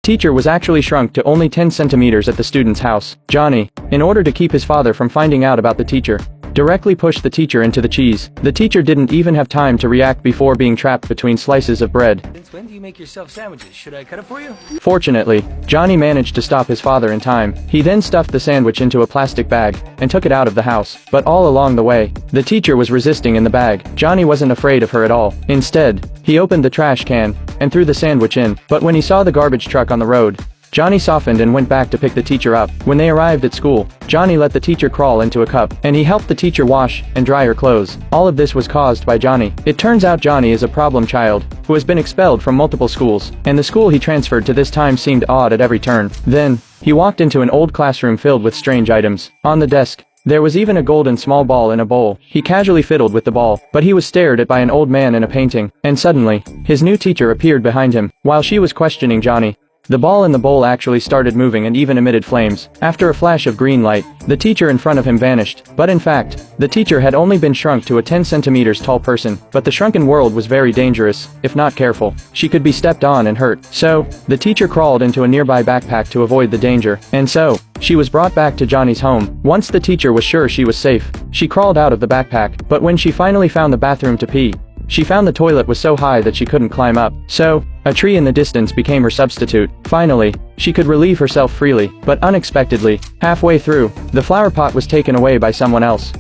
teacher was actually shrunk to only 10 centimeters at the student's house. Johnny, in order to keep his father from finding out about the teacher, directly pushed the teacher into the cheese. The teacher didn't even have time to react before being trapped between slices of bread. Since when do you make yourself sandwiches? Should I cut it for you? Fortunately, Johnny managed to stop his father in time. He then stuffed the sandwich into a plastic bag and took it out of the house. But all along the way, the teacher was resisting in the bag. Johnny wasn't afraid of her at all. Instead, he opened the trash can and threw the sandwich in. But when he saw the garbage truck on the road, Johnny softened and went back to pick the teacher up. When they arrived at school, Johnny let the teacher crawl into a cup, and he helped the teacher wash and dry her clothes. All of this was caused by Johnny. It turns out Johnny is a problem child who has been expelled from multiple schools, and the school he transferred to this time seemed odd at every turn. Then, he walked into an old classroom filled with strange items. On the desk, there was even a golden small ball in a bowl. He casually fiddled with the ball, but he was stared at by an old man in a painting, and suddenly, his new teacher appeared behind him. While she was questioning Johnny, the ball in the bowl actually started moving and even emitted flames. After a flash of green light, the teacher in front of him vanished. But in fact, the teacher had only been shrunk to a 10 centimeters tall person. But the shrunken world was very dangerous. If not careful, she could be stepped on and hurt. So, the teacher crawled into a nearby backpack to avoid the danger. And so, she was brought back to Johnny's home. Once the teacher was sure she was safe, she crawled out of the backpack. But when she finally found the bathroom to pee, she found the toilet was so high that she couldn't climb up. So, a tree in the distance became her substitute. Finally, she could relieve herself freely, but unexpectedly, halfway through, the flower pot was taken away by someone else.